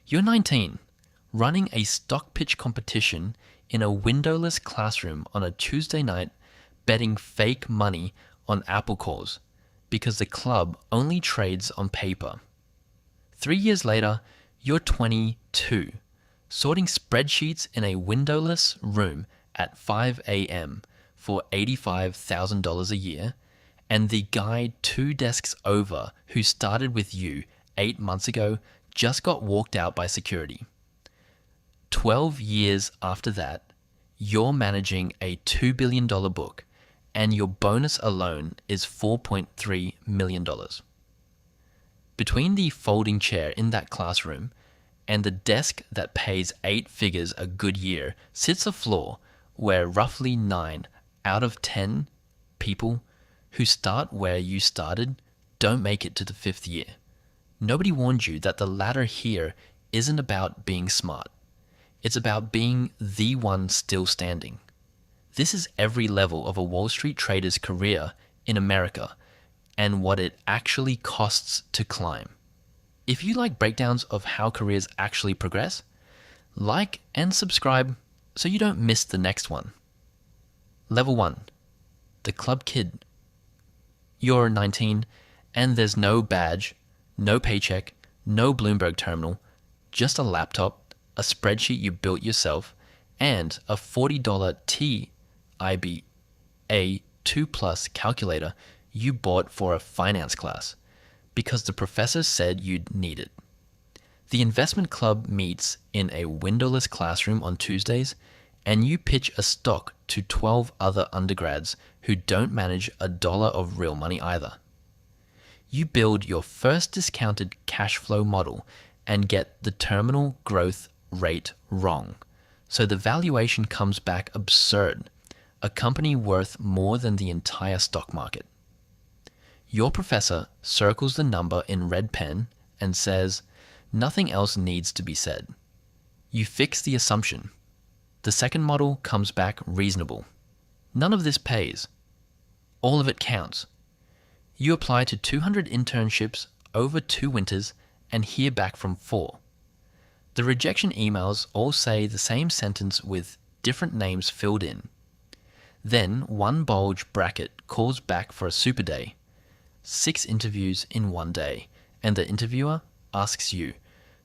You're 19, running a stock pitch competition in a windowless classroom on a Tuesday night, betting fake money on Apple calls because the club only trades on paper. 3 years later, you're 22, sorting spreadsheets in a windowless room at 5 a.m. for $85,000 a year, and the guy 2 desks over who started with you 8 months ago just got walked out by security. 12 years after that, you're managing a $2 billion book, and your bonus alone is $4.3 million. Between the folding chair in that classroom and the desk that pays 8 figures a good year sits a floor where roughly 9 out of 10 people who start where you started don't make it to the 5th year. Nobody warned you that the ladder here isn't about being smart. It's about being the one still standing. This is every level of a Wall Street trader's career in America and what it actually costs to climb. If you like breakdowns of how careers actually progress, like and subscribe so you don't miss the next one. Level 1, the club kid. You're 19 and there's no badge, no paycheck, no Bloomberg terminal, just a laptop, a spreadsheet you built yourself, and a $40 TIBA 2+ calculator you bought for a finance class because the professor said you'd need it. The investment club meets in a windowless classroom on Tuesdays, and you pitch a stock to 12 other undergrads who don't manage a dollar of real money either. You build your first discounted cash flow model and get the terminal growth rate wrong, so the valuation comes back absurd, a company worth more than the entire stock market. Your professor circles the number in red pen and says, nothing else needs to be said. You fix the assumption. The second model comes back reasonable. None of this pays. All of it counts. You apply to 200 internships over 2 winters and hear back from 4. The rejection emails all say the same sentence with different names filled in. Then one bulge bracket calls back for a super day. 6 interviews in 1 day, and the interviewer asks you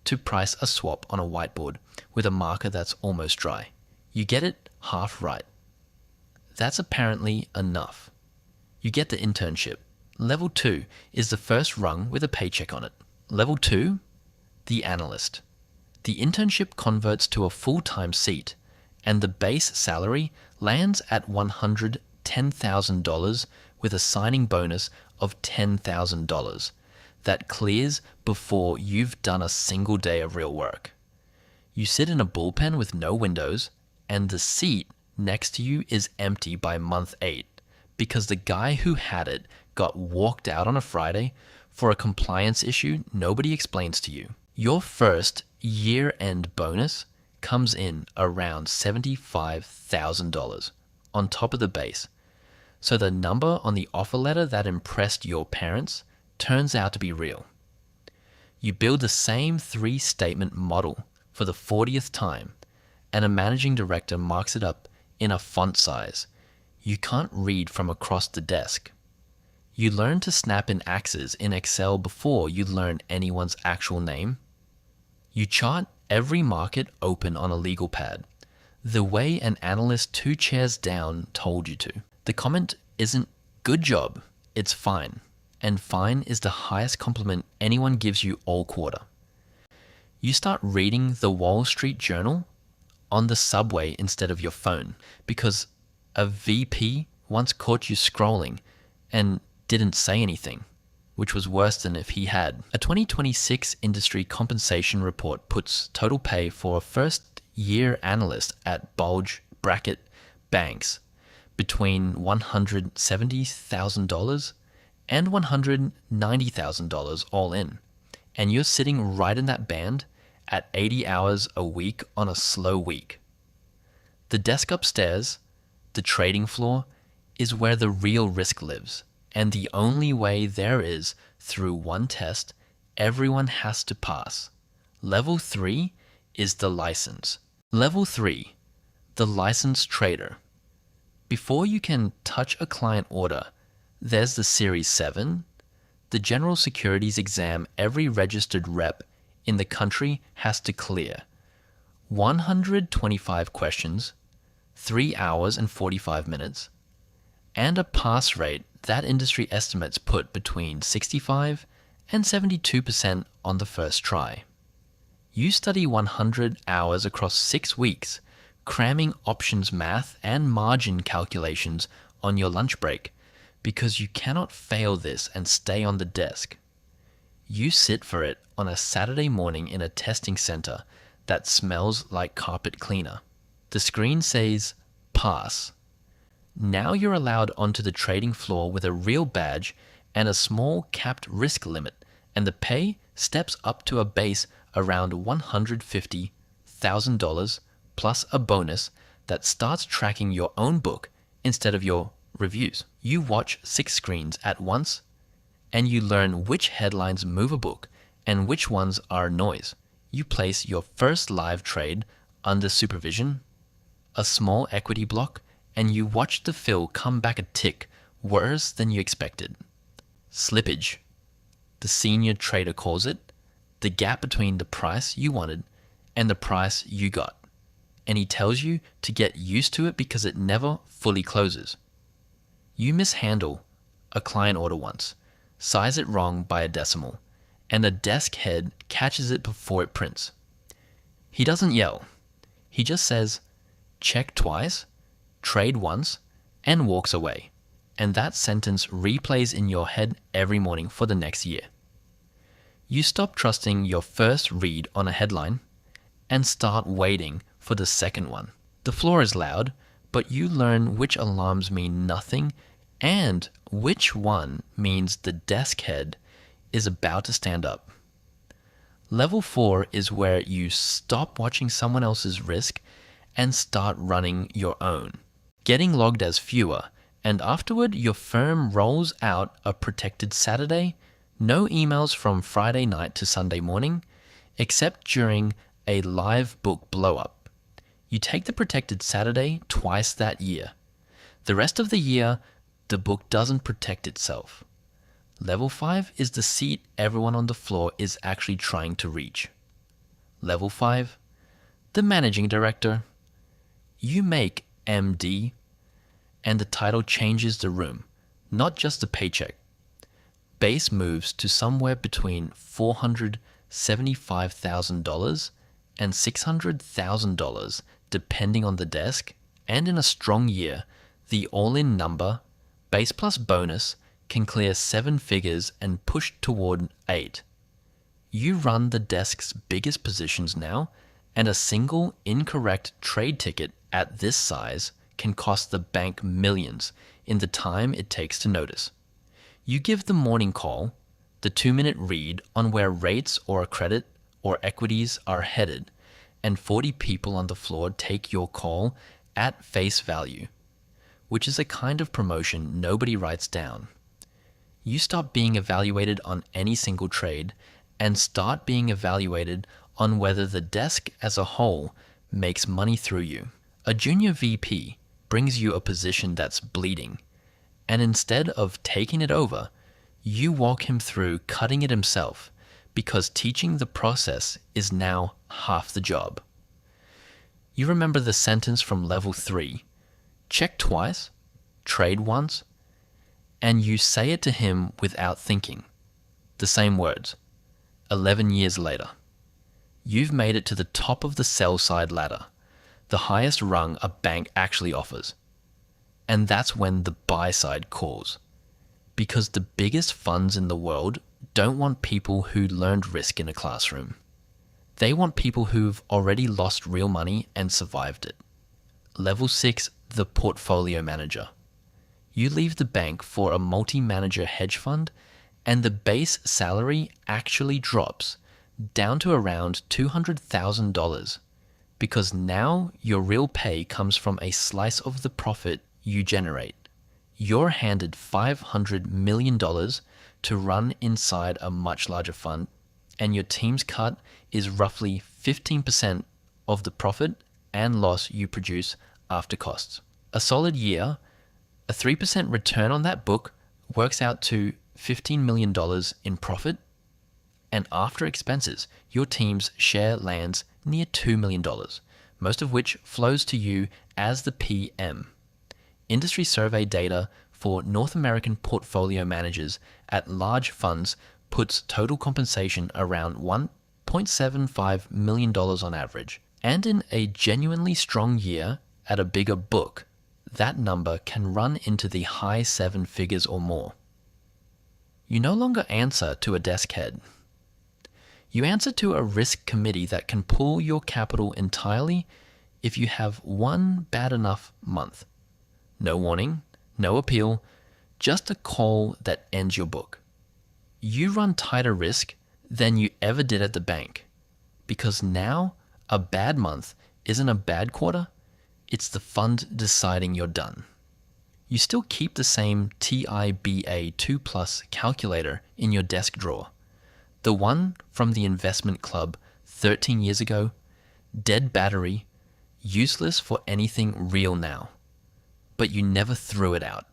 to price a swap on a whiteboard with a marker that's almost dry. You get it half right. That's apparently enough. You get the internship. Level 2 is the first rung with a paycheck on it. Level 2, the analyst. The internship converts to a full-time seat, and the base salary lands at $110,000 with a signing bonus of $10,000 that clears before you've done a single day of real work. You sit in a bullpen with no windows, and the seat next to you is empty by month 8 because the guy who had it got walked out on a Friday for a compliance issue nobody explains to you. Your first year-end bonus comes in around $75,000 on top of the base. So the number on the offer letter that impressed your parents turns out to be real. You build the same 3-statement model for the 40th time, and a managing director marks it up in a font size you can't read from across the desk. You learn to snap in axes in Excel before you learn anyone's actual name. You chart every market open on a legal pad, the way an analyst 2 chairs down told you to. The comment isn't good job, it's fine, and fine is the highest compliment anyone gives you all quarter. You start reading the Wall Street Journal on the subway instead of your phone because a VP once caught you scrolling and didn't say anything, which was worse than if he had. A 2026 industry compensation report puts total pay for a first-year analyst at bulge bracket banks between $170,000 and $190,000 all in, and you're sitting right in that band at 80 hours a week on a slow week. The desk upstairs, the trading floor, is where the real risk lives. And the only way there is through one test everyone has to pass, Level 3 is the license. Level 3, the licensed trader. Before you can touch a client order, there's the Series 7. The General Securities exam every registered rep in the country has to clear. 125 questions, 3 hours and 45 minutes, and a pass rate that industry estimates put between 65 and 72% on the first try. You study 100 hours across 6 weeks, cramming options math and margin calculations on your lunch break, because you cannot fail this and stay on the desk. You sit for it on a Saturday morning in a testing center that smells like carpet cleaner. The screen says, pass. Now you're allowed onto the trading floor with a real badge and a small capped risk limit, and the pay steps up to a base around $150,000 plus a bonus that starts tracking your own book instead of your reviews. You watch 6 screens at once, and you learn which headlines move a book and which ones are noise. You place your first live trade under supervision, a small equity block, and you watch the fill come back a tick worse than you expected. Slippage, the senior trader calls it, the gap between the price you wanted and the price you got. And he tells you to get used to it because it never fully closes. You mishandle a client order once, size it wrong by a decimal, and the desk head catches it before it prints. He doesn't yell. He just says, check twice, trade once, and walks away. And that sentence replays in your head every morning for the next year. You stop trusting your first read on a headline and start waiting for the second one. The floor is loud, but you learn which alarms mean nothing and which one means the desk head is about to stand up. Level 4 is where you stop watching someone else's risk and start running your own, getting logged as viewer, and afterward your firm rolls out a protected Saturday, no emails from Friday night to Sunday morning, except during a live book blow-up. You take the protected Saturday twice that year. The rest of the year, the book doesn't protect itself. Level 5 is the seat everyone on the floor is actually trying to reach. Level 5, the managing director. You make MD, and the title changes the room, not just the paycheck. Base moves to somewhere between $475,000 and $600,000 depending on the desk, and in a strong year, the all-in number, base plus bonus, can clear 7 figures and push toward 8. You run the desk's biggest positions now, and a single incorrect trade ticket at this size can cost the bank millions in the time it takes to notice. You give the morning call, the 2-minute read on where rates or credit or equities are headed, and 40 people on the floor take your call at face value, which is a kind of promotion nobody writes down. You stop being evaluated on any single trade and start being evaluated on whether the desk as a whole makes money through you. A junior VP brings you a position that's bleeding, and instead of taking it over, you walk him through cutting it himself, because teaching the process is now half the job. You remember the sentence from level 3, check twice, trade once, and you say it to him without thinking. The same words. 11 years later, you've made it to the top of the sell side ladder, the highest rung a bank actually offers. And that's when the buy side calls. Because the biggest funds in the world don't want people who learned risk in a classroom. They want people who've already lost real money and survived it. Level 6, the portfolio manager. You leave the bank for a multi-manager hedge fund, and the base salary actually drops down to around $200,000, because now your real pay comes from a slice of the profit you generate. You're handed $500 million to run inside a much larger fund, and your team's cut is roughly 15% of the profit and loss you produce after costs. A solid year, a 3% return on that book works out to $15 million in profit, and after expenses, your team's share lands near $2 million, most of which flows to you as the PM. Industry survey data for North American portfolio managers at large funds puts total compensation around $1.75 million on average. And in a genuinely strong year at a bigger book, that number can run into the high seven figures or more. You no longer answer to a desk head. You answer to a risk committee that can pull your capital entirely if you have one bad enough month. No warning, no appeal, just a call that ends your book. You run tighter risk than you ever did at the bank, because now a bad month isn't a bad quarter, it's the fund deciding you're done. You still keep the same TIBA 2+ calculator in your desk drawer. The one from the investment club 13 years ago, dead battery, useless for anything real now. But you never threw it out.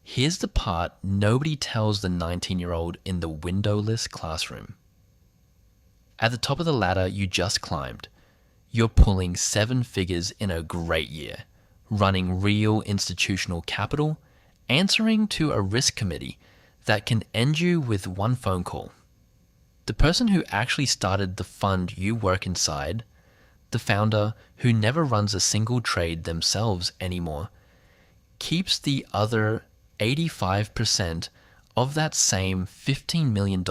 Here's the part nobody tells the 19-year-old in the windowless classroom. At the top of the ladder you just climbed, you're pulling seven figures in a great year, running real institutional capital, answering to a risk committee that can end you with one phone call. The person who actually started the fund you work inside, the founder who never runs a single trade themselves anymore, keeps the other 85% of that same $15 million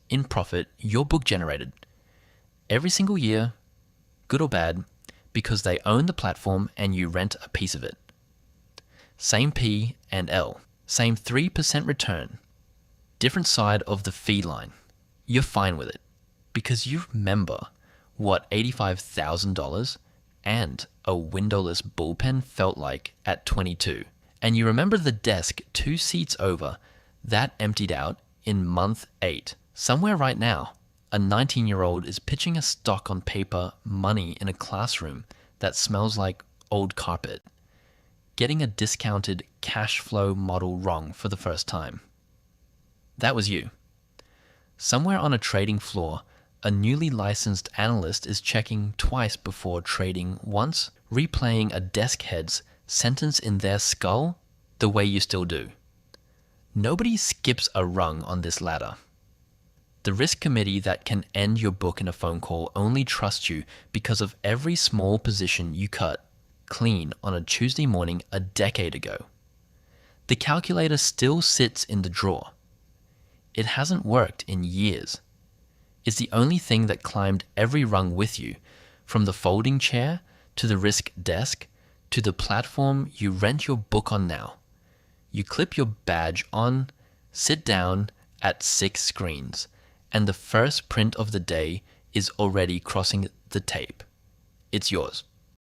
in profit your book generated. Every single year, good or bad, because they own the platform and you rent a piece of it. Same P and L, same 3% return, different side of the fee line. You're fine with it because you remember what $85,000 and a windowless bullpen felt like at 22. And you remember the desk 2 seats over that emptied out in month 8. Somewhere right now, a 19-year-old is pitching a stock on paper money in a classroom that smells like old carpet, getting a discounted cash flow model wrong for the first time. That was you. Somewhere on a trading floor, a newly licensed analyst is checking twice before trading once, replaying a desk head's sentence in their skull the way you still do. Nobody skips a rung on this ladder. The risk committee that can end your book in a phone call only trusts you because of every small position you cut clean on a Tuesday morning a decade ago. The calculator still sits in the drawer. It hasn't worked in years. It's the only thing that climbed every rung with you, from the folding chair to the risk desk to the platform you rent your book on now. You clip your badge on, sit down at 6 screens, and the first print of the day is already crossing the tape. It's yours.